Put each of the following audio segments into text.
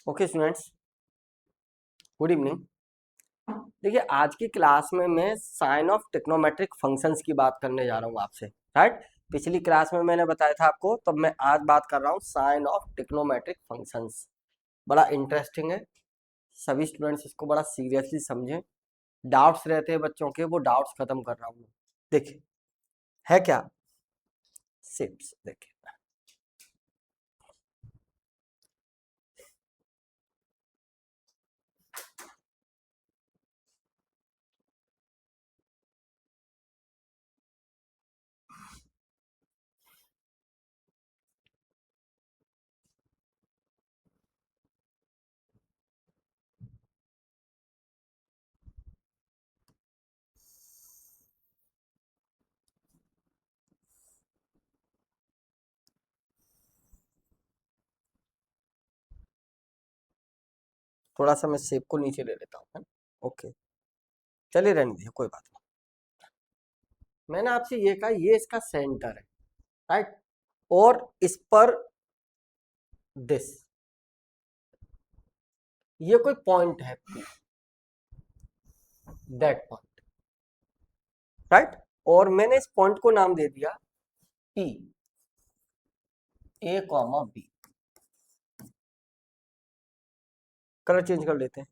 Okay students, good evening. देखिए, आज की क्लास में मैं साइन ऑफ ट्रिग्नोमेट्रिक फंक्शंस की बात करने जा रहा हूँ आपसे। राइट, पिछली क्लास में मैंने बताया था आपको, तब मैं आज बात कर रहा हूँ साइन ऑफ ट्रिग्नोमेट्रिक फंक्शंस। बड़ा इंटरेस्टिंग है, सभी स्टूडेंट्स इसको बड़ा सीरियसली समझें। डाउट्स रहते हैं बच्चों के, वो डाउट्स खत्म कर रहा हूँ। देखिए है क्या, सिप्स देखिए, थोड़ा सा मैं शेप को नीचे ले लेता हूँ, है ना। ओके, चलिए रहने दीजिए, कोई बात नहीं। मैंने आपसे ये कहा, ये इसका सेंटर है, राइट, और इस पर दिस, ये कोई पॉइंट है, दैट पॉइंट, राइट। और मैंने इस पॉइंट को नाम दे दिया P, A comma B। Colour change कर लेते हैं।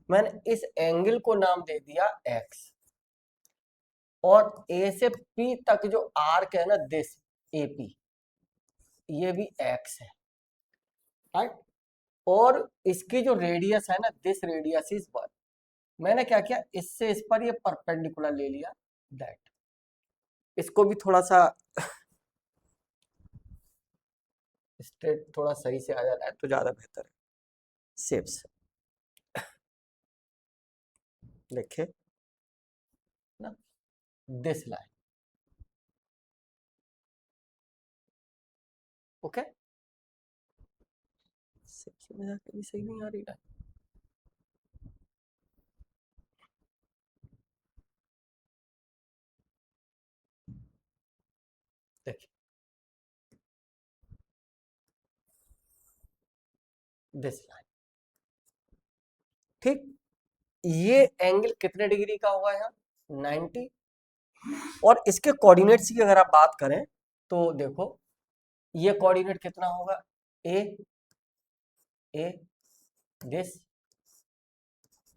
मैंने इस एंगल को नाम दे दिया X, और A से P तक जो आर्क है ना, दिस AP, ये भी X है, राइट। और इसकी जो रेडियस है ना, दिस रेडियस इज 1। मैंने क्या किया, इससे इस पर ये परपेंडिकुलर ले लिया, दैट। इसको भी थोड़ा सा स्ट्रेट, थोड़ा सही से आ जाता है तो ज्यादा बेहतर है। शेप्स देखिए ना, दिस लाइन, ओके। शेप्स में जाके भी सही नहीं आ रही लाइन। देखिए दिस लाइन, ठीक। ये एंगल कितने डिग्री का होगा यहाँ, 90। और इसके कोऑर्डिनेट्स की अगर आप बात करें तो देखो, ये कोऑर्डिनेट कितना होगा, ए, ए, दिस,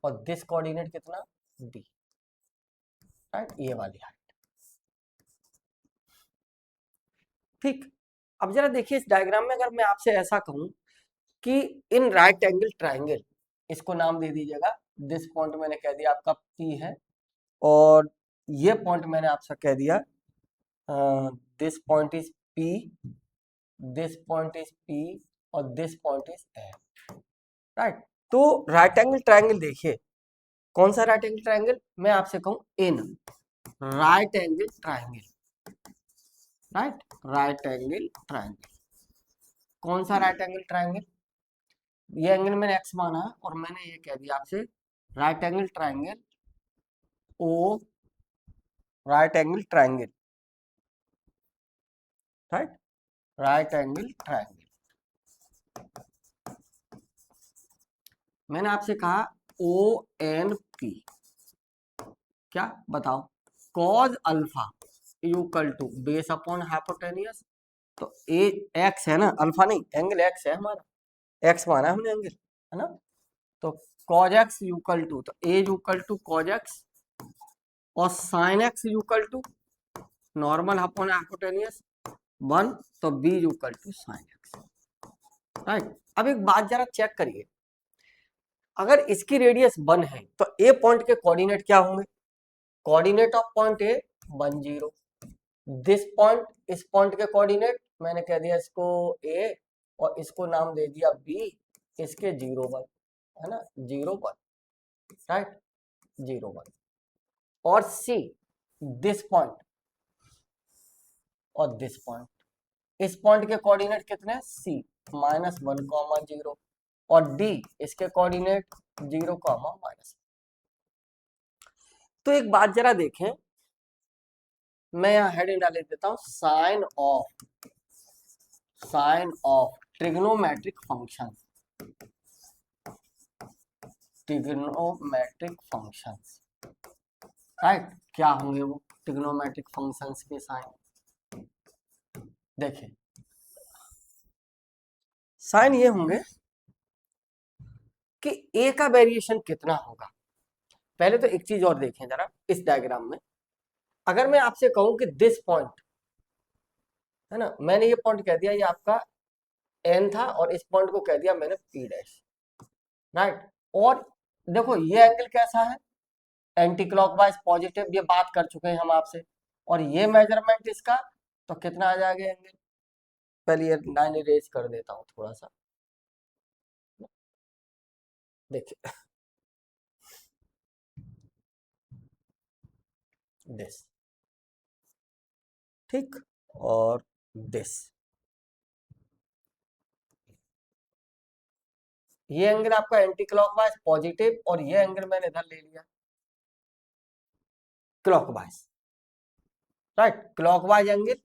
और दिस कोऑर्डिनेट कितना, डी, राइट, ये वाली हाइट, ठीक। अब जरा देखिए इस डायग्राम में, अगर मैं आपसे ऐसा कहूं कि इन राइट एंगल ट्राइंगल, इसको नाम दे दीजिएगा, दिस पॉइंट मैंने कह दिया आपका पी है, और ये पॉइंट मैंने आपसे कह दिया this point is P, this point is P, और this point is F, right. तो राइट एंगल ट्राइंगल देखिए, कौन सा राइट एंगल ट्राइंगल, मैं आपसे कहूं in right angle triangle, right, right angle triangle, कौन सा राइट एंगल ट्राइंगल, ये एंगल मैंने एक्स माना है, और मैंने ये कह दिया आपसे right angle triangle O, right angle triangle, right, right angle triangle. मैंने आपसे कहा ओ एन पी, क्या बताओ, cos alpha equal to base upon hypotenuse. तो ए एक्स है ना, अल्फा नहीं, एंगल एक्स है हमारा, एक्स माना है हमने एंगल, है ना। तो कॉज एक्स इक्वल टू, तो A equal to cos X, और sine X equal to normal upon hypotenuse 1, तो B equal to sine X, right. अब एक बात जरा चेक करिए, अगर इसकी रेडियस 1 है तो ए पॉइंट के कोऑर्डिनेट क्या होंगे, coordinate of point A 10, this point, इस पॉइंट के कोऑर्डिनेट मैंने कह दिया इसको ए, और इसको नाम दे दिया बी, इसके 0 1, है ना, 0 1, राइट, 0 1। और सी, दिस पॉइंट और दिस पॉइंट, इस पॉइंट के कोऑर्डिनेट कितने, सी -1, 0, और डी इसके कोऑर्डिनेट 0, -। तो एक बात जरा देखें, मैं यहाँ हेडिंग डाल देता हूँ, sign of trigonometric function, trigonometric functions, right. क्या होंगे वो ट्रिग्नोमेट्रिक फंक्शंस के साइन? देखिए साइन ये होंगे कि ए का वेरिएशन कितना होगा। पहले तो एक चीज और देखें जरा इस डायग्राम में, अगर मैं आपसे कहूं कि दिस पॉइंट है ना, मैंने ये पॉइंट कह दिया ये आपका एन था और इस पॉइंट को कह दिया मैंने पी डैश, राइट। और देखो ये एंगल कैसा है, एंटी क्लॉकवाइज पॉजिटिव, ये बात कर चुके हैं हम आपसे। और ये मेजरमेंट इसका तो कितना आ जाएगा एंगल, पहले ये लाइन इरेज कर देता हूं थोड़ा सा, देखिए दिस, ठीक, और दिस, ये एंगल आपका एंटी क्लॉकवाइज पॉजिटिव और ये एंगल मैंने इधर ले लिया clockwise, right. Clockwise angle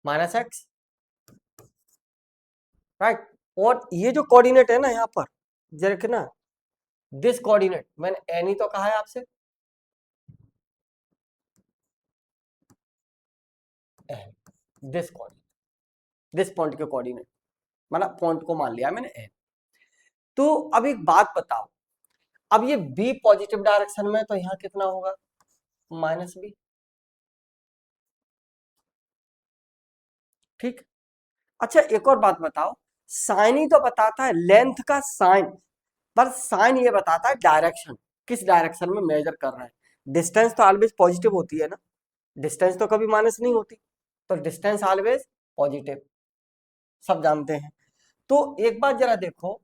minus x, right. और ये जो कोऑर्डिनेट है ना यहाँ पर जरा ना, दिस कोऑर्डिनेट मैंने एन ही तो कहा है आपसे, N, this coordinate, this point के कोऑर्डिनेट, मतलब पॉइंट को मान लिया मैंने एन। तो अब एक बात बताओ, अब ये बी पॉजिटिव डायरेक्शन में तो यहाँ कितना होगा, माइनस बी, ठीक। अच्छा एक और बात बताओ, साइन ही तो बताता है लेंथ का साइन, पर साइन ये बताता है डायरेक्शन, किस डायरेक्शन में मेजर कर रहे हैं। डिस्टेंस तो ऑलवेज पॉजिटिव होती है ना, डिस्टेंस तो कभी माइनस नहीं होती, तो डिस्टेंस ऑलवेज पॉजिटिव, सब जानते हैं। तो एक बात जरा देखो,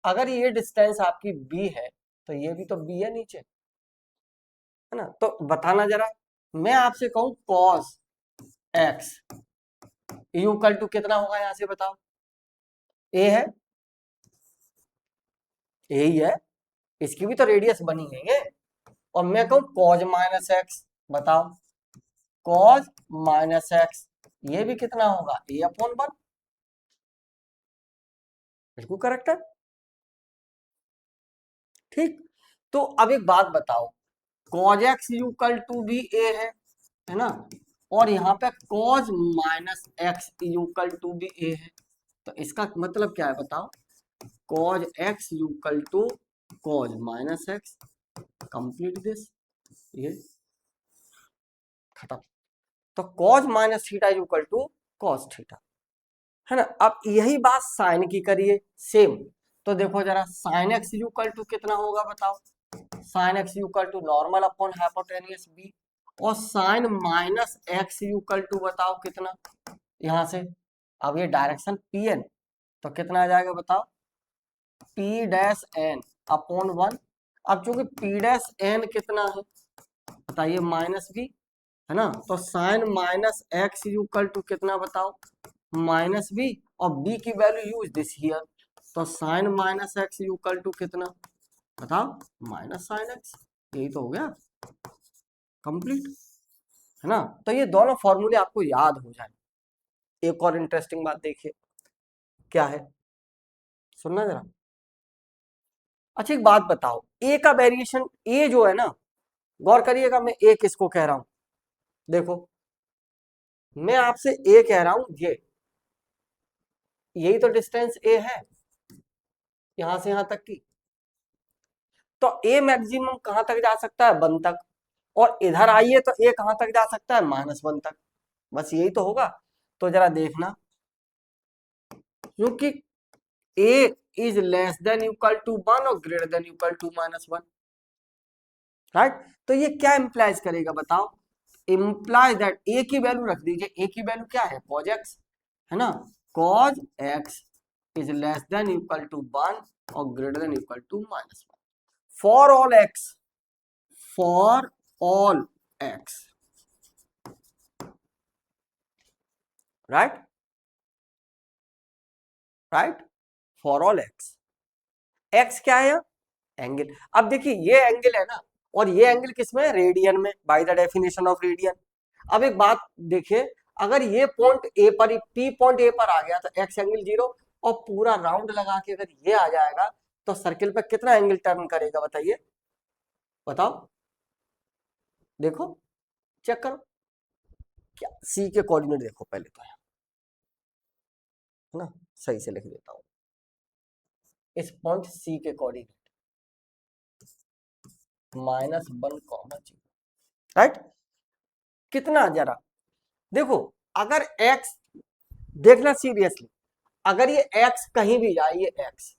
अगर ये डिस्टेंस आपकी बी है तो ये भी तो बी है नीचे, है ना। तो बताना जरा, मैं आपसे कहूं कॉस एक्स इक्वल टू कितना होगा, यहां से बताओ, ए है, ए ही है, इसकी भी तो रेडियस बनी है ये। और मैं कहूं कॉज माइनस एक्स, बताओ कॉज माइनस एक्स, ये भी कितना होगा, ए अपॉन वन, बिल्कुल करेक्ट है, ठीक। तो अब एक बात बताओ, कॉज एक्स इक्वल टू भी ए है ना, और यहाँ पे cos minus x equal to भी ए है, तो इसका मतलब क्या है बताओ, cos x equal to cos minus x, complete this, ये खत्म। तो cos minus theta equal to cos theta, है ना। अब यही बात साइन की करिए सेम, तो देखो जरा साइन एक्स इक्वल टू कितना होगा बताओ, sine X equal to normal upon hypotenuse B, और sine minus x equal to बताओ कितना, यहां से अब ये डायरेक्शन पी एन, तो कितना आ जाएगा बताओ, P dash N upon one. अब चूंकि पी डैश एन कितना है बताइए, माइनस बी, है ना, तो sine minus x equal to कितना बताओ, माइनस बी, और बी की वैल्यू यूज दिस हियर, तो sine minus x equal to कितना बताओ, माइनस साइन एक्स, यही तो हो गया कंप्लीट, है ना। तो ये दोनों फॉर्मूले आपको याद हो जाए। एक और इंटरेस्टिंग बात देखिए क्या है, सुनना जरा। अच्छा एक बात बताओ, ए का वेरिएशन, ए जो है ना, गौर करिएगा मैं ए किसको कह रहा हूं, देखो मैं आपसे ए कह रहा हूं, ये यही तो डिस्टेंस ए है यहां से यहां तक की, तो ए मैक्सिमम कहां तक जा सकता है, वन तक, और इधर आइए तो ए कहां तक जा सकता है, माइनस वन तक, बस यही तो होगा। तो जरा देखना, क्योंकि A is less than equal to one और greater than equal to minus one, right. तो ये क्या इंप्लाइज करेगा बताओ, इंप्लाइज दैट ए की वैल्यू रख दीजिए, ए की वैल्यू क्या है, कॉज एक्स, है ना, cos X is less than equal to one और greater than equal to minus one, for all X, for all X, right, right, for all X, X क्या है, एंगल। अब देखिए ये एंगल है ना, और ये एंगल किसमें, रेडियन में, by the definition of radian. अब एक बात देखिए, अगर ये पॉइंट ए पर, पी पॉइंट ए पर आ गया तो एक्स एंगल जीरो, और पूरा राउंड लगा के अगर ये आ जाएगा तो सर्किल पे कितना एंगल टर्न करेगा बताइए, बताओ, देखो, चेक करो। क्या सी के कोऑर्डिनेट देखो पहले तो, है ना, सही से लिख देता हूं, इस पॉइंट सी के कोऑर्डिनेट -1, राइट। कितना जरा देखो, अगर x, देखना सीरियसली, अगर ये x कहीं भी जाए, ये x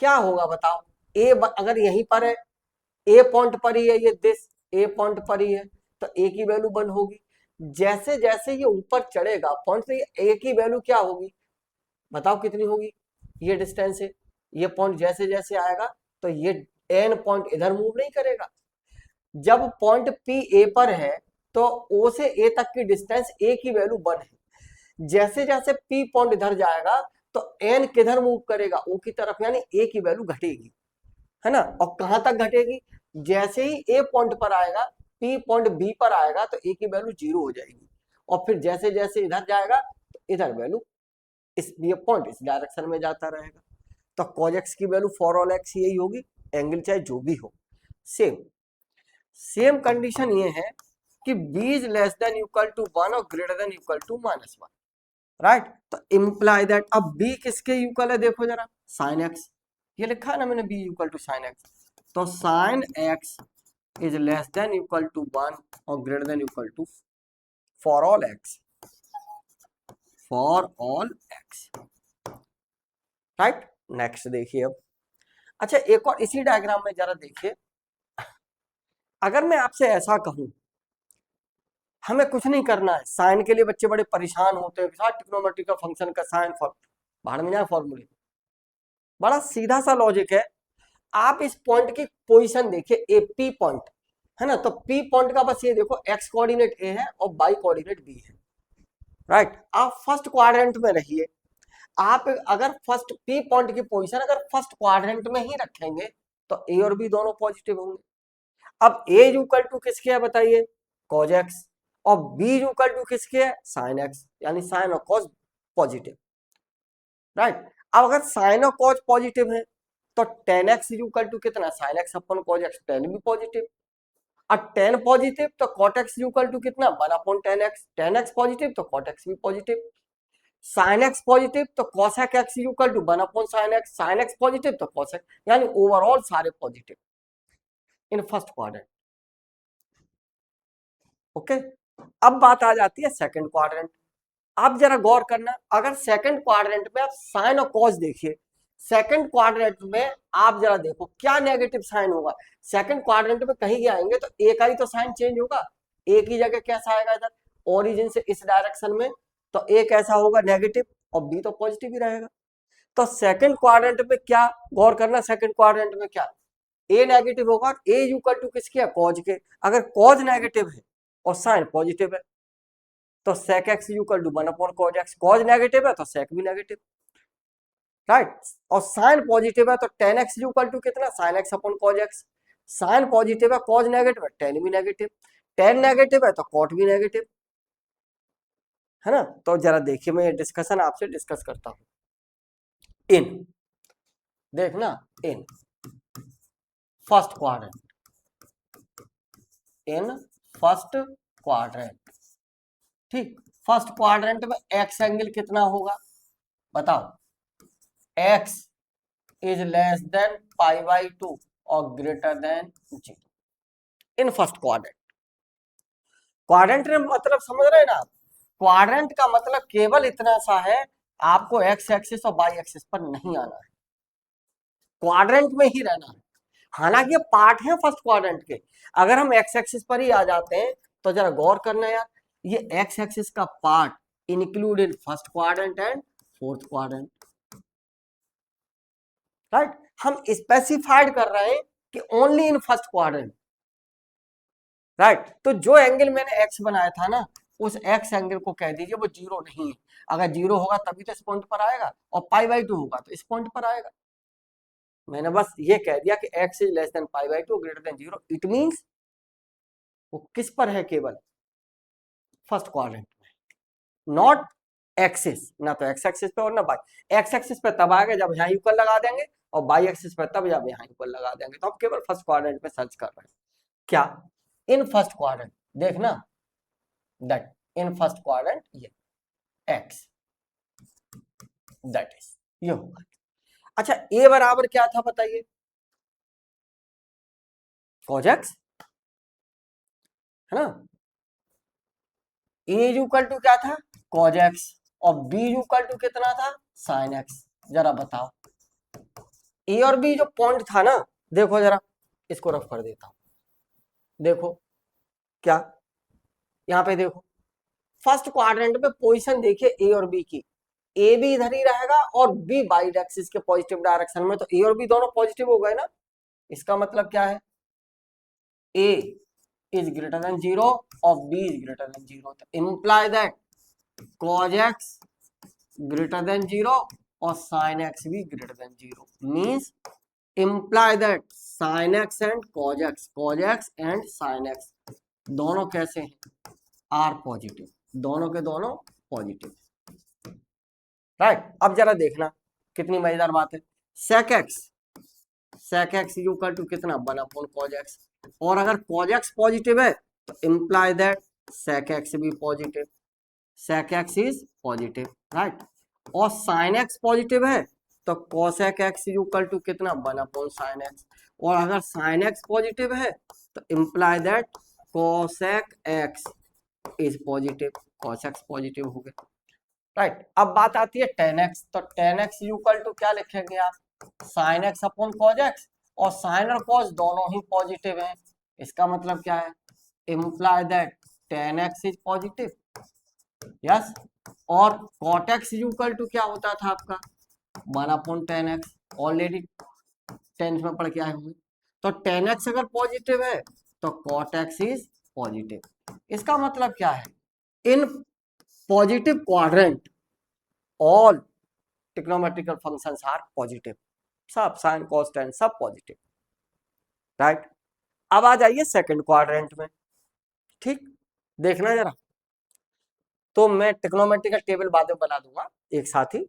क्या होगा बताओ, अगर यहीं पर है, ए पॉइंट पर ही है, ये दिस ए पॉइंट पर ही है, तो ए की वैल्यू 1 होगी। जैसे जैसे ये ऊपर चढ़ेगा पॉइंट से, ये ए की वैल्यू क्या होगी बताओ, कितनी होगी, ये डिस्टेंस है, ये पॉइंट जैसे जैसे आएगा तो ये एन पॉइंट इधर मूव नहीं करेगा। जब पॉइंट पी ए पर है तो ओ से ए तक की डिस्टेंस ए की वैल्यू 1 है। जैसे जैसे पी पॉइंट इधर जाएगा तो एन किधर मूव करेगा, ओ की तरफ, यानी ए की वैल्यू घटेगी, है ना। और कहां तक घटेगी, जैसे ही ए पॉइंट पर आएगा, पी पॉइंट बी पर आएगा तो ए की वैल्यू 0 हो जाएगी, और फिर जैसे जैसे इधर जाएगा तो इधर वैल्यू, इस ये पॉइंट इस डायरेक्शन में जाता रहेगा। तो cos x की वैल्यू फॉर ऑल x यही होगी, एंगल चाहे जो भी हो। सेम सेम कंडीशन ये है कि b is less than equal to 1 और greater than equal to -1, right. तो इंप्लाई दैट, अब b किसके इक्वल है देखो जरा, sin x, ये लिखा है ना मैंने b equal to sin x, तो sin x is less than equal to 1 और greater than equal to for all x, for all x, right. Next देखिए अब, अच्छा एक और इसी डायग्राम में जरा देखिए, अगर मैं आपसे ऐसा कहूं, हमें कुछ नहीं करना है, साइन के लिए बच्चे बड़े परेशान होते हैं, ट्रिग्नोमेट्री का फंक्शन का साइन बाहर में जाए फॉर्मूले, बड़ा सीधा सा लॉजिक है। आप इस पॉइंट की पोजीशन देखिए, ए पी पॉइंट है ना, तो पी पॉइंट का बस ये देखो, एक्स कोऑर्डिनेट ए है और वाई कोऑर्डिनेट बी है, राइट। आप फर्स्ट क्वाड्रेंट में रहिए, आप अगर फर्स्ट पी पॉइंट की पोजीशन अगर फर्स्ट क्वाड्रेंट में ही रखेंगे तो ए और बी दोनों पॉजिटिव होंगे। अब ए इक्वल टू किसके है बताइए, cos x, और b इक्वल टू किसके है, sin x, यानी साइन और cos पॉजिटिव, राइट। अब अगर साइन और cos पॉजिटिव है तो tan x इक्वल टू कितना, sin x upon cos x, tan भी पॉजिटिव, और tan पॉजिटिव तो cot x इक्वल टू कितना, 1/tan x, tan x positive तो cot x भी पॉजिटिव, sin x पॉजिटिव तो cos x equal to 1/sin x, sin x positive तो cos x, यानी overall सारे positive in first quadrant, okay. अब बात आ जाती है सेकंड क्वाड्रेंट। आप जरा गौर करना, अगर सेकंड क्वाड्रेंट में आप साइन और कॉस देखिए, सेकंड क्वाड्रेंट में आप जरा देखो क्या नेगेटिव साइन होगा, सेकंड क्वाड्रेंट में कहीं भी आएंगे तो ए का ही तो साइन चेंज होगा, ए की जगह कैसा आएगा इधर, ओरिजिन से इस डायरेक्शन में, तो ए कैसा होगा, नेगेटिव, और बी तो पॉजिटिव ही रहेगा। तो सेकंड क्वाड्रेंट में क्या गौर करना, सेकंड क्वाड्रेंट में क्या, ए नेगेटिव होगा, ए इक्वल टू किसके है, कॉज के, अगर कॉज नेगेटिव है और साइन पॉजिटिव है तो sec x equal to 1/cos x, cos negative है तो sec भी नेगेटिव, राइट। और साइन पॉजिटिव है तो tan x इक्वल टू कितना, sin x upon cos x, sine positive है, कॉज नेगेटिव है, tan भी नेगेटिव, tan नेगेटिव है तो cot भी नेगेटिव, है ना। तो जरा देखिए, मैं ये डिस्कशन आपसे डिस्कस करता हूं, इन देखना, इन फर्स्ट क्वाड्रेंट, इन फर्स्ट क्वाड्रेंट, ठीक, फर्स्ट क्वाड्रेंट में एक्स एंगल कितना होगा बताओ, x इज लेस देन π/2 और ग्रेटर देन 0 इन फर्स्ट क्वाड्रेंट। क्वाड्रेंट में मतलब समझ रहे हैं ना, क्वाड्रेंट का मतलब केवल इतना सा है, आपको एक्स एक्सिस और वाई एक्सिस पर नहीं आना है, क्वाड्रेंट में ही रहना है। हालांकि ये पार्ट है फर्स्ट क्वाड्रेंट के, अगर हम एक्स एक्सिस पर ही आ जाते हैं तो जरा गौर करना यार, ये एक्स एक्सिस का part include in first quadrant and fourth quadrant, right. हम स्पेसिफाइड कर रहे हैं कि only in first quadrant, right. तो जो एंगल मैंने एक्स बनाया था ना, उस एक्स एंगल को कह दीजिए वो जीरो नहीं है, अगर जीरो होगा तभी तो इस पॉइंट पर आएगा, और π/2 होगा तो इस पॉइंट पर आएगा। मैंने बस ये कह दिया कि x is less than π/2 greater than 0, it means वो किस पर है, केवल फर्स्ट क्वाड्रेंट में, नॉट एक्सिस, ना तो एक्स एक्सिस पे और ना वाई एक्स एक्सिस पे तब आएगा जब यहाँ इक्वल लगा देंगे और बाई एक्सिस पे तब जब यहाँ इक्वल लगा देंगे। तो हम केवल फर्स्ट क्वाड्रेंट में सर्च कर रहे हैं क्या, इन फर्स्ट क्वाड्रेंट, देखना दैट इन फर्स्ट क्वाड्रेंट ये एक्स, दैट इज ये होगा। अच्छा ए बराबर क्या था बताइए, cos x है ना, ए इक्वल टू क्या था cos x, और बी इक्वल टू कितना था sin x। जरा बताओ ए और बी जो पॉइंट था ना, देखो जरा इसको रफ कर देता हूं, देखो क्या, यहाँ पे देखो फर्स्ट क्वाड्रेंट में पोजीशन देखिए ए और बी की, ए भी इधर ही रहेगा और बी बाई एक्सिस के पॉजिटिव डायरेक्शन में, तो ए और बी दोनों पॉजिटिव हो गए ना। इसका मतलब क्या है, ए इज ग्रेटर देन 0 और बी इज ग्रेटर देन 0, तो imply that cos x greater than 0 और sin x भी greater than 0, means imply that sin x and cos x and sin x दोनों कैसे हैं, आर पॉजिटिव, दोनों के दोनों पॉजिटिव, राइट। अब जरा देखना कितनी मजेदार बात है, sec x इक्वल टू कितना 1 cos x, और अगर cos x पॉजिटिव है तो इंप्लाई दैट sec x भी positive, sec x is positive, right. और sin x पॉजिटिव है तो cosec x इक्वल टू कितना 1 sin x, और अगर sin x पॉजिटिव है तो imply that cosec x is positive, cos x positive हो गया, राइट। अब बात आती है tan x, तो tan x इक्वल टू क्या लिखेंगे आप, sin x upon cos x, और sin और cos दोनों ही पॉजिटिव हैं, इसका मतलब क्या है, imply that tan x is positive, yes. और cot x इक्वल टू क्या होता था आपका 1/tan x, ऑलरेडी 10th में पढ़ के आए होंगे। तो tan x अगर पॉजिटिव है तो cot x इज पॉजिटिव, इसका मतलब क्या है, in positive quadrant all trigonometrical functions are positive, सब sin cos tan सब पॉजिटिव, राइट। अब आ जाइए सेकंड क्वाड्रेंट में, ठीक, देखना जरा, तो मैं ट्रिग्नोमेट्रिकल टेबल बाद में बना दूंगा एक साथ ही,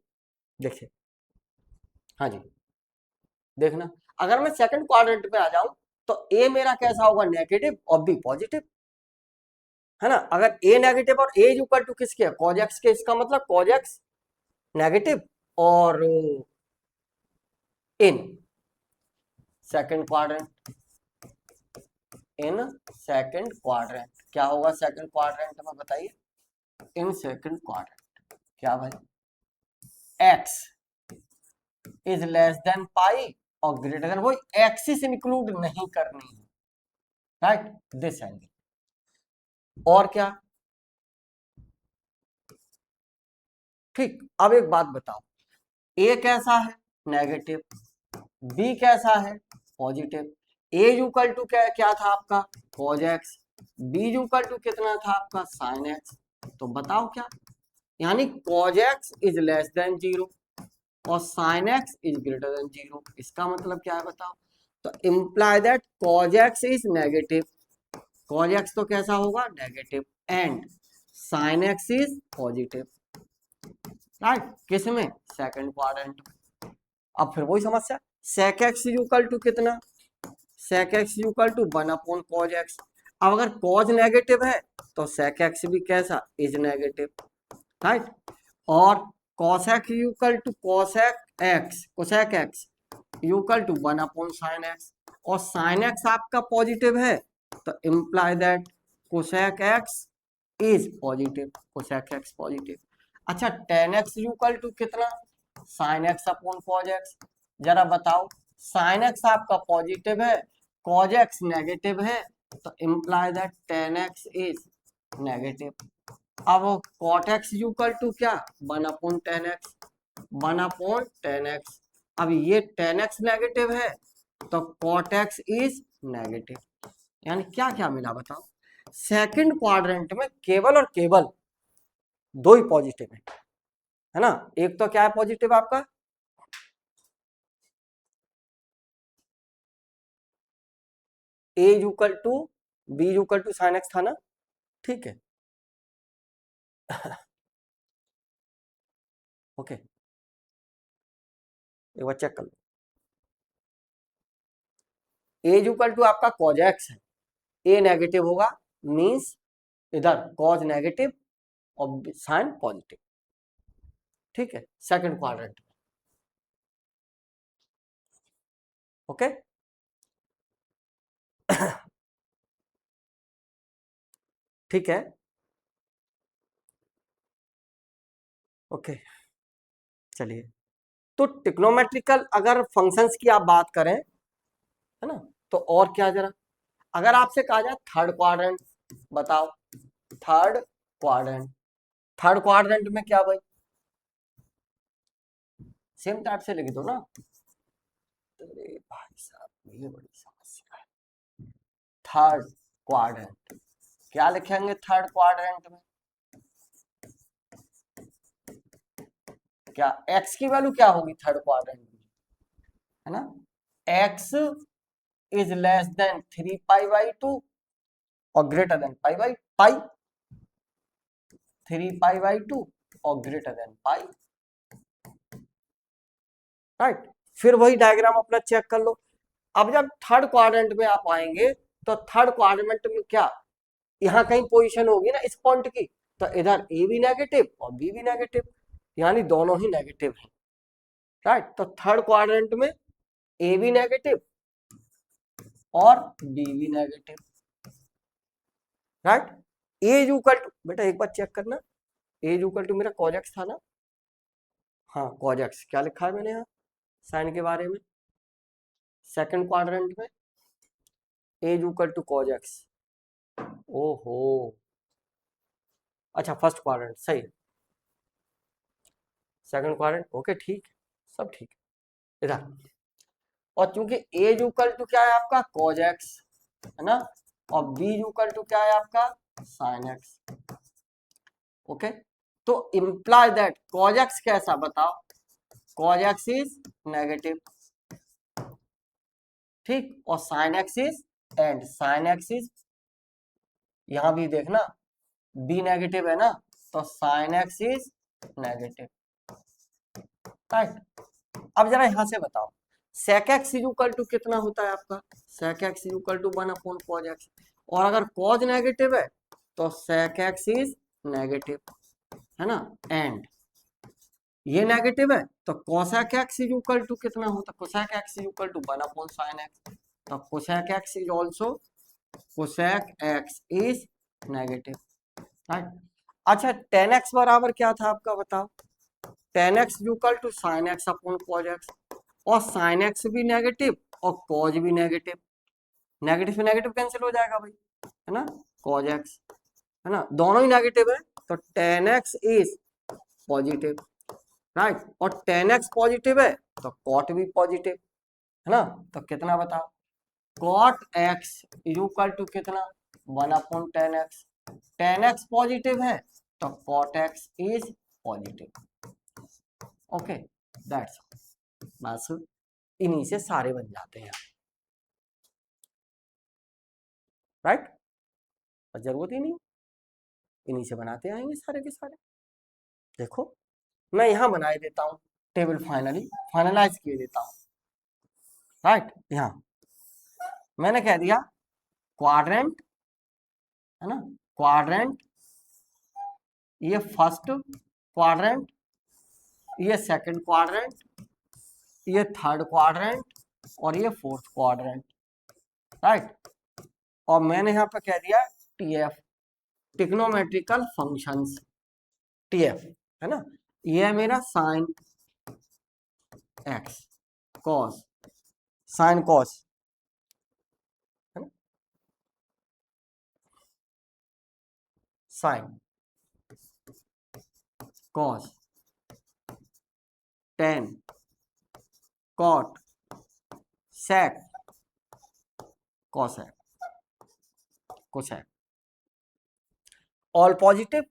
देखिए, हाँ जी, देखना अगर मैं सेकंड क्वाड्रेंट में आ जाऊं तो ए मेरा कैसा होगा नेगेटिव और बी पॉजिटिव, है ना। अगर ए नेगेटिव और ए इक्वल टू किसके है cos x के, इसका मतलब cos x नेगेटिव, और in second quadrant, in second quadrant क्या होगा, सेकंड क्वाड्रेंट में बताइए, इन सेकंड क्वाड्रेंट क्या भाई, x is less than pi और ग्रेटर देन, वो एक्सिस इंक्लूड नहीं करनी है, राइट, दिस एंगल, और क्या, ठीक। अब एक बात बताओ, ए कैसा है नेगेटिव, बी कैसा है पॉजिटिव, ए इक्वल टू क्या क्या था आपका cos x, B equal to कितना था आपका sin x, तो बताओ क्या, यानी cos x is less than 0 और sin x is greater than 0, इसका मतलब क्या है बताओ, तो imply that cos x is negative, cos x तो कैसा होगा negative, and sin x is positive, right, किसमें सेकंड क्वाड्रेंट में। अब फिर वही समस्या, sec x इक्वल टू कितना, sec x equal to 1 cos x, अब अगर cos नेगेटिव है तो sec x भी कैसा इज नेगेटिव, राइट, और cosec equal to cosec x equal to 1 sin x, और sin x आपका पॉजिटिव है तो imply that cosec x is positive, cosec x positive. अच्छा tan x इक्वल टू कितना sin x upon cos x, जरा बताओ sin x आपका positive है cos x नेगेटिव है तो imply that tan x is negative. अब cot x इक्वल टू क्या 1/tan x, 1/tan x, अब ये tan x नेगेटिव है तो cot x इज नेगेटिव, यानी क्या क्या मिला बताओ, सेकंड क्वाड्रेंट में केवल और केवल दो ही पॉजिटिव है ना, एक तो क्या है पॉजिटिव आपका A equal to B equal to sine X था ना, ठीक है ओके, एक बार चेक कर लो, ए इज इक्वल टू आपका कॉज एक्स है, ए नेगेटिव होगा मीन्स इधर कॉज नेगेटिव और साइन पॉजिटिव, ठीक है, सेकंड क्वाड्रेंट में। ओके ठीक है, ओके चलिए। तो ट्रिग्नोमेट्रिकल अगर फंक्शंस की आप बात करें, है ना, तो और क्या जरा, अगर आपसे कहा जाए थर्ड क्वाड्रेंट बताओ, थर्ड क्वाड्रेंट, थर्ड क्वाड्रेंट में क्या भाई, सेम टाइप से लिख दो ना। अरे भाई साहब ये बड़ी समस्या है। थर्ड क्वाड्रेंट क्या लिखेंगे थर्ड क्वाड्रेंट में, क्या एक्स की वैल्यू क्या होगी थर्ड क्वाड्रेंट में, है ना, एक्स इज लेस देन 3π/2 और ग्रेटर देन पाई, 3π/2 और ग्रेटर देन पाई, राइट। फिर वही डायग्राम अपना चेक कर लो। अब जब थर्ड क्वाड्रेंट में आप आएंगे तो थर्ड क्वाड्रेंट में क्या, यहाँ कहीं पोजीशन होगी ना इस पॉइंट की, तो इधर ए भी नेगेटिव और बी भी नेगेटिव, यानी दोनों ही नेगेटिव हैं, राइट। तो थर्ड क्वाड्रेंट में ए भी नेगेटिव और बी भी negative, right. A is equal to, बेटा एक बार चेक करना, ए इज इक्वल टू मेरा cos x था ना, हाँ cos x क्या लिखा है मैंने यहाँ साइन के बारे में, सेकंड क्वाड्रेंट में a is equal to cos x, ओहो अच्छा फर्स्ट क्वाड्रेंट सही, सेकंड क्वाड्रेंट ओके ठीक, सब ठीक है इधर। और चूंकि ए इज इक्वल टू क्या है आपका cos x, है ना, और बी इज इक्वल टू क्या है आपका sin x, ओके। तो इंप्लाई दैट cos x कैसा बताओ, cos x इज नेगेटिव, ठीक, और sin x is and sin x is, यहां भी देखना b नेगेटिव है ना, तो sin x is negative, right. अब जरा यहां से बताओ sec x is equal to कितना होता है आपका, sec x is equal to 1/cos x, और अगर cos नेगेटिव है तो sec x इज नेगेटिव, है ना, एंड ये नेगेटिव है तो cosec x is equal to कितना होता है, cosec x is equal to 1/sin x, तो cosec x is also, cosec x is negative, right. अच्छा tan x बराबर क्या था आपका बताओ, tan x is equal to sin x upon cos x, और sin x भी नेगेटिव और cos भी नेगेटिव, नेगेटिव से नेगेटिव कैंसिल हो जाएगा भाई, है ना, cos x, है ना, दोनों ही नेगेटिव है, तो tan x is positive, right, और tan x पॉजिटिव है तो cot भी पॉजिटिव, है ना, तो कितना बताओ, cot x is equal to कितना 1/tan x, tan x positive है तो cot x is positive, okay that's, बस इन्हीं से सारे बन जाते हैं, राइट, जरूरत ही नहीं, इन्हीं से बनाते आएंगे सारे के सारे। देखो मैं यहां बनाए देता हूं टेबल, फाइनलाइज किए देता हूं, राइट। यहां मैंने कह दिया क्वाड्रेंट, है ना, क्वाड्रेंट, ये फर्स्ट क्वाड्रेंट, ये सेकंड क्वाड्रेंट, ये थर्ड क्वाड्रेंट और ये फोर्थ क्वाड्रेंट, राइट। और मैंने यहां पर कह दिया टीएफ, ट्रिग्नोमेट्रिकल फंक्शंस, टीएफ, है ना, ये है मेरा sine x, cos, sine cos, है ना, sine cos, tan, cot, sec, cosec, cosec, all positive,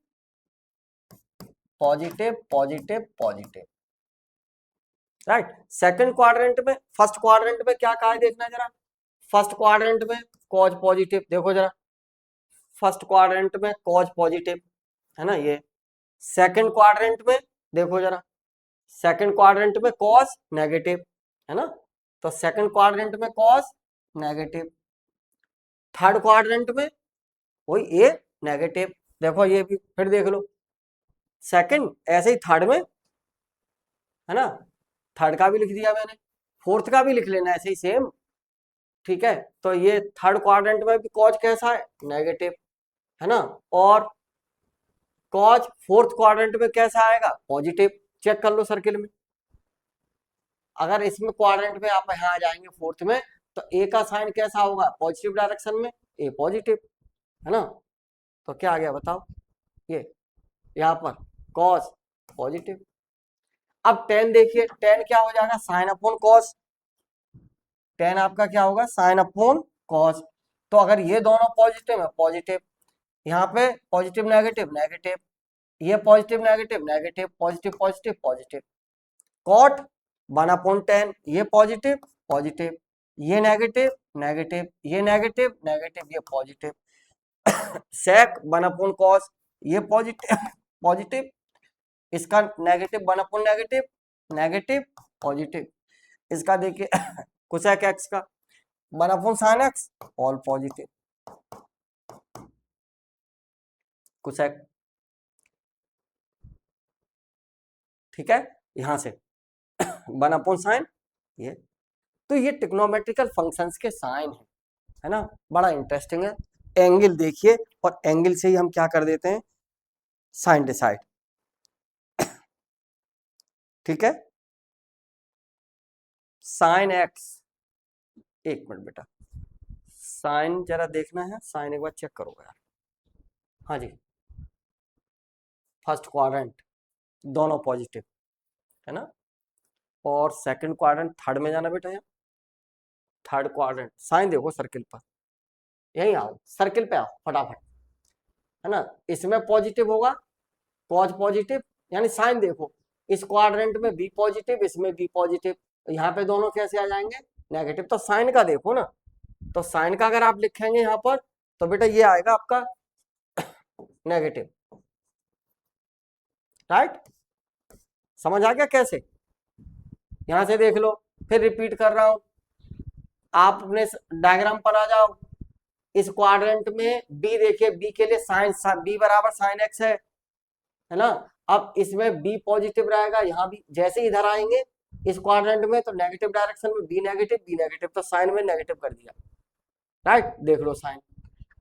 positive positive positive, right. Second quadrant में, फर्स्ट क्वाड्रेंट में क्या कहा है देखना जरा, फर्स्ट क्वाड्रेंट में कॉज पॉजिटिव, देखो जरा फर्स्ट क्वाड्रेंट में कॉज पॉजिटिव, है ना, ये सेकंड क्वाड्रेंट में देखो जरा, सेकंड क्वाड्रेंट में कॉज नेगेटिव, है ना, तो सेकंड क्वाड्रेंट में कॉज नेगेटिव। थर्ड क्वाड्रेंट में वही ए नेगेटिव। देखो ये भी फिर देख लो, सेकंड ऐसे ही थर्ड में, है ना, थर्ड का भी लिख दिया मैंने, फोर्थ का भी लिख लेना ऐसे ही सेम। ठीक है, तो ये थर्ड क्वाड्रेंट में भी कॉज कैसा है, नेगेटिव, है ना, और कॉज फोर्थ क्वाड्रेंट में कैसा आएगा, पॉजिटिव। चेक कर लो सर्किल में, अगर इसमें क्वाड्रेंट में आप यहाँ आ जाएंगे फोर्थ में, तो ए का साइन कैसा होगा, पॉजिटिव डायरेक्शन में, ए पॉजिटिव, है ना। तो क्या आ गया बताओ, ये यहाँ पर कॉस पॉजिटिव। अब टेन देखिए, टेन क्या हो जाएगा, साइन अपॉन कॉस। टेन आपका क्या होगा, साइन अपॉन कॉस। तो अगर ये दोनों पॉजिटिव है, पॉजिटिव, यहाँ पे पॉजिटिव नेगेटिव नेगेटिव, ये positive negative negative, positive positive positive. Cot 1/10, ये पॉजिटिव पॉजिटिव, ये नेगेटिव नेगेटिव, ये नेगेटिव नेगेटिव, ये पॉजिटिव। सेक 1/cos, ये पॉजिटिव पॉजिटिव, इसका नेगेटिव 1/नेगेटिव नेगेटिव पॉजिटिव। इसका देखिए कोसेक एक्स का 1/sin x, all positive. Cosec, ठीक है, यहां से 1/sin ये। तो ये ट्रिग्नोमेट्रिकल फंक्शंस के साइन है ना, बड़ा इंटरेस्टिंग है। एंगल देखिए, और एंगल से ही हम क्या कर देते हैं, साइन डिसाइड। ठीक है, साइन एक्स, एक मिनट बेटा, साइन जरा देखना है, साइन एक बार चेक करो यार। हाँ जी, फर्स्ट क्वाड्रेंट दोनों पॉजिटिव, है ना, और सेकंड क्वाड्रेंट थर्ड में जाना बेटा, यहाँ थर्ड क्वाड्रेंट साइन देखो सर्किल पर, यहीं आओ सर्किल पे आओ फटाफट, है ना, इसमें पॉजिटिव होगा, कॉज पॉजिटिव, यानी साइन देखो, इस क्वाड्रेंट में बी पॉजिटिव, इसमें बी पॉजिटिव, यहाँ पे दोनों कैसे आ जाएंगे, नेगेटिव। तो साइन का देखो ना, तो साइन का अगर आप लिखेंगे यहाँ पर, तो बेटा ये आएगा आपका नेगेटिव, राइट। समझ आ गया कैसे, यहां से देख लो, फिर रिपीट कर रहा हूं, आप अपने डायग्राम पर आ जाओ। इस क्वाड्रेंट में बी देखिए, बी के लिए साइन, बी बराबर साइन एक्स है ना। अब इसमें बी पॉजिटिव रहेगा, यहाँ भी जैसे इधर आएंगे इस क्वाड्रेंट में, तो नेगेटिव डायरेक्शन में बी नेगेटिव, तो साइन में नेगेटिव कर दिया, राइट। देख लो साइन।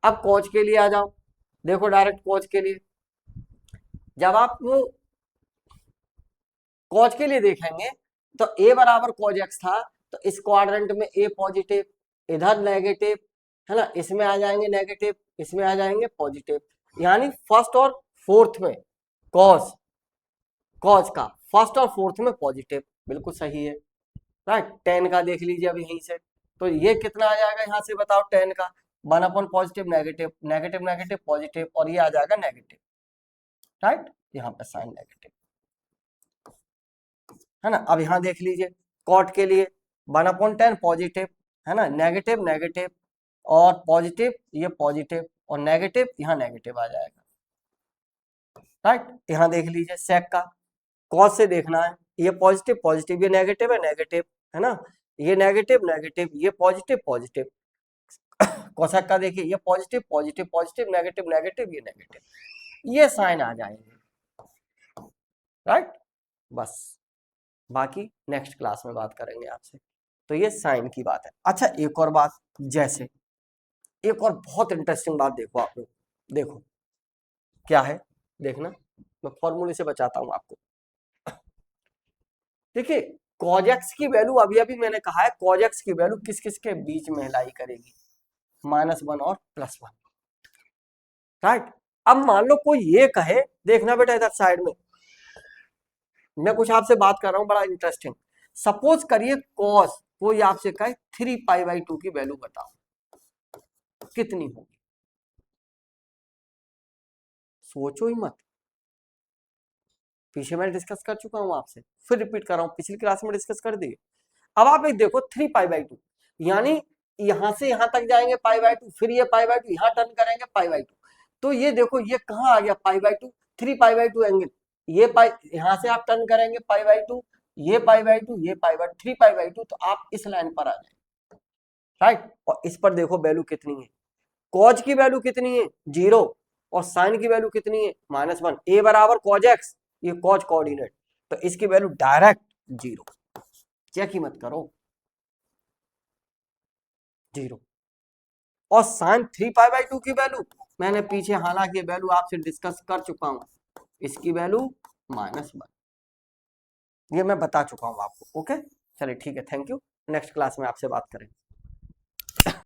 अब कॉज के लिए आ जाओ, देखो डायरेक्ट कॉज के लिए, जब आप कॉज के लिए देखेंगे तो ए बराबर कॉज एक्स था, तो इस क्वाड्रेंट में ए पॉजिटिव, इधर नेगेटिव, है ना, इसमें आ जाएंगे नेगेटिव, इसमें आ जाएंगे पॉजिटिव, यानी फर्स्ट और फोर्थ में कॉज, कॉज का फर्स्ट और फोर्थ में पॉजिटिव, बिल्कुल सही है, राइट। टेन का देख लीजिए अब यहीं से, तो ये कितना आ जाएगा यहां से बताओ, टेन का 1/पॉजिटिव नेगेटिव नेगेटिव नेगेटिव पॉजिटिव, और ये आ जाएगा नेगेटिव, राइट, यहाँ पे साइन नेगेटिव, है ना। अब यहाँ देख लीजिए कॉट के लिए 1/10 पॉजिटिव, है ना, नेगेटिव नेगेटिव और पॉजिटिव, ये पॉजिटिव और नेगेटिव, यहाँ नेगेटिव आ जाएगा, राइट। यहाँ देख लीजिए सेक का, कॉस से देखना है, ये पॉजिटिव पॉजिटिव, ये नेगेटिव है नेगेटिव, है ना, ये नेगेटिव नेगेटिव, ये पॉजिटिव पॉजिटिव। कोसेक का देखिए, ये positive positive positive, negative negative, ये नेगेटिव, ये साइन आ जाएंगे, राइट। बस बाकी नेक्स्ट क्लास में बात करेंगे आपसे। तो ये साइन की बात है। अच्छा एक और बात, जैसे एक और बहुत इंटरेस्टिंग बात देखो आप लोग, देखो क्या है, देखना, मैं फॉर्मूले से बताता हूं आपको। देखिए cos x की वैल्यू, अभी अभी मैंने कहा है cos x की वैल्यू किस किस के बीच में लाई करेगी, -1 और +1, राइट। अब मान लो कोई ये कहे, देखना बेटा इधर साइड में, मैं कुछ आपसे बात कर रहा हूं बड़ा इंटरेस्टिंग। सपोज करिए cos, कोई आपसे कहे 3π/2 की वैल्यू बताओ कितनी होगी, सोचो ही मत, पीछे मैं डिस्कस कर चुका हूं आपसे, फिर रिपीट कर रहा हूं, पिछली क्लास में डिस्कस कर दिए। अब आप एक देखो 3π/2, यानी यहां से यहां तक जाएंगे π/2, फिर ये π/2, यहां टर्न करेंगे π/2, तो ये देखो ये कहां आ गया π/2, 3π/2 एंगल, ये पाई, यहां से आप टर्न करेंगे π/2, ये π/2, ये π/2, 3π/2, तो आप इस लाइन पर आ जाएंगे, राइट। और इस पर देखो वैल्यू कितनी है, कॉज की वैल्यू कितनी है 0 और साइन की वैल्यू कितनी है -1। ए बराबर कॉज एक्स, ये कॉज कोऑर्डिनेट, तो इसकी वैल्यू डायरेक्ट 0, चेक ही मत करो 0। और साइन 3π/2 की वैल्यू मैंने पीछे हालांकि वैल्यू आपसे डिस्कस कर चुका हूं, इसकी वैल्यू -1, ये मैं बता चुका हूं आपको। ओके चलिए ठीक है, थैंक यू, नेक्स्ट क्लास में आपसे बात करें।